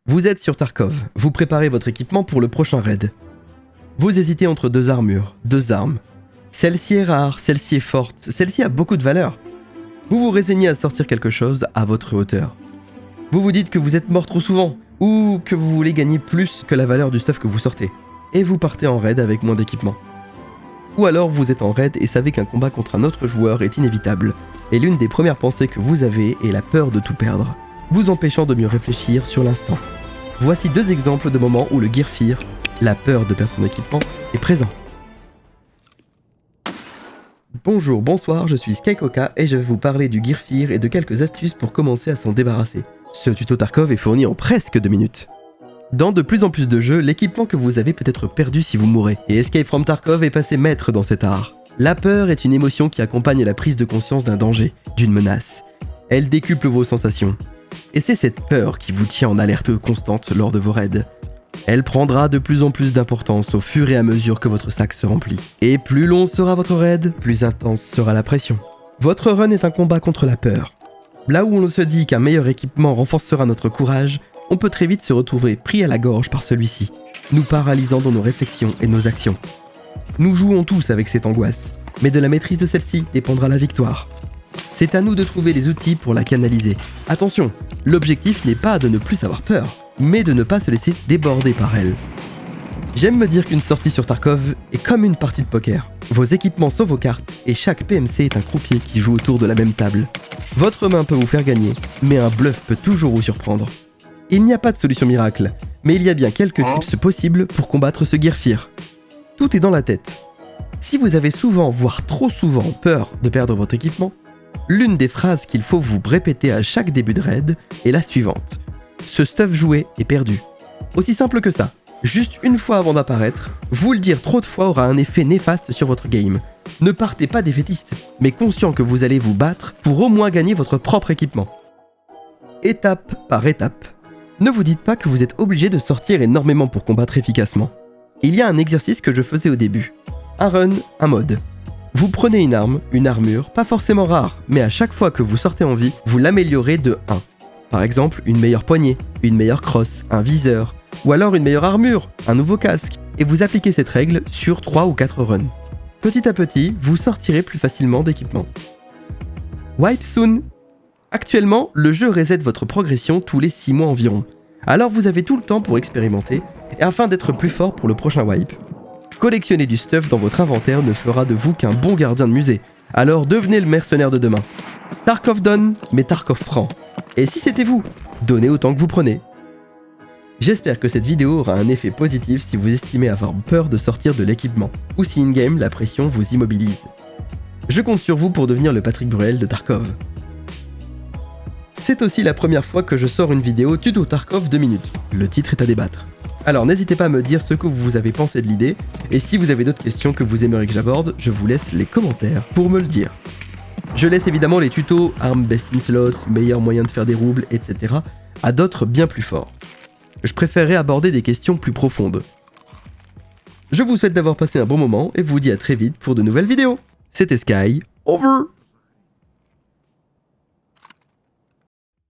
Vous êtes sur Tarkov, vous préparez votre équipement pour le prochain raid. Vous hésitez entre deux armures, deux armes. Celle-ci est rare, celle-ci est forte, celle-ci a beaucoup de valeur. Vous vous résignez à sortir quelque chose à votre hauteur. Vous vous dites que vous êtes mort trop souvent, ou que vous voulez gagner plus que la valeur du stuff que vous sortez. Et vous partez en raid avec moins d'équipement. Ou alors vous êtes en raid et savez qu'un combat contre un autre joueur est inévitable, et l'une des premières pensées que vous avez est la peur de tout perdre, vous empêchant de mieux réfléchir sur l'instant. Voici deux exemples de moments où le Gear Fear, la peur de perdre son équipement, est présent. Bonjour, bonsoir, je suis Skycoca et je vais vous parler du Gear Fear et de quelques astuces pour commencer à s'en débarrasser. Ce tuto Tarkov est fourni en presque 2 minutes. Dans de plus en plus de jeux, l'équipement que vous avez peut être perdu si vous mourrez, et Escape from Tarkov est passé maître dans cet art. La peur est une émotion qui accompagne la prise de conscience d'un danger, d'une menace. Elle décuple vos sensations. Et c'est cette peur qui vous tient en alerte constante lors de vos raids. Elle prendra de plus en plus d'importance au fur et à mesure que votre sac se remplit. Et plus long sera votre raid, plus intense sera la pression. Votre run est un combat contre la peur. Là où on se dit qu'un meilleur équipement renforcera notre courage, on peut très vite se retrouver pris à la gorge par celui-ci, nous paralysant dans nos réflexions et nos actions. Nous jouons tous avec cette angoisse, mais de la maîtrise de celle-ci dépendra la victoire. C'est à nous de trouver les outils pour la canaliser. Attention, l'objectif n'est pas de ne plus avoir peur, mais de ne pas se laisser déborder par elle. J'aime me dire qu'une sortie sur Tarkov est comme une partie de poker. Vos équipements sont vos cartes, et chaque PMC est un croupier qui joue autour de la même table. Votre main peut vous faire gagner, mais un bluff peut toujours vous surprendre. Il n'y a pas de solution miracle, mais il y a bien quelques tips possibles pour combattre ce Gear Fear. Tout est dans la tête. Si vous avez souvent, voire trop souvent, peur de perdre votre équipement, l'une des phrases qu'il faut vous répéter à chaque début de raid est la suivante. Ce stuff joué est perdu. Aussi simple que ça. Juste une fois avant d'apparaître, vous le dire trop de fois aura un effet néfaste sur votre game. Ne partez pas défaitiste, mais conscient que vous allez vous battre pour au moins gagner votre propre équipement. Étape par étape. Ne vous dites pas que vous êtes obligé de sortir énormément pour combattre efficacement. Il y a un exercice que je faisais au début. Un run, un mode. Vous prenez une arme, une armure, pas forcément rare, mais à chaque fois que vous sortez en vie, vous l'améliorez de 1. Par exemple, une meilleure poignée, une meilleure crosse, un viseur, ou alors une meilleure armure, un nouveau casque, et vous appliquez cette règle sur 3 ou 4 runs. Petit à petit, vous sortirez plus facilement d'équipement. Wipe soon. Actuellement, le jeu reset votre progression tous les 6 mois environ, alors vous avez tout le temps pour expérimenter, et afin d'être plus fort pour le prochain wipe. Collectionner du stuff dans votre inventaire ne fera de vous qu'un bon gardien de musée, alors devenez le mercenaire de demain. Tarkov donne, mais Tarkov prend. Et si c'était vous, donnez autant que vous prenez. J'espère que cette vidéo aura un effet positif si vous estimez avoir peur de sortir de l'équipement, ou si in-game la pression vous immobilise. Je compte sur vous pour devenir le Patrick Bruel de Tarkov. C'est aussi la première fois que je sors une vidéo tuto Tarkov 2 minutes. Le titre est à débattre. Alors n'hésitez pas à me dire ce que vous avez pensé de l'idée, et si vous avez d'autres questions que vous aimeriez que j'aborde, je vous laisse les commentaires pour me le dire. Je laisse évidemment les tutos, armes best in slot, meilleurs moyens de faire des roubles, etc. à d'autres bien plus forts. Je préférerais aborder des questions plus profondes. Je vous souhaite d'avoir passé un bon moment et vous dis à très vite pour de nouvelles vidéos. C'était Sky, over!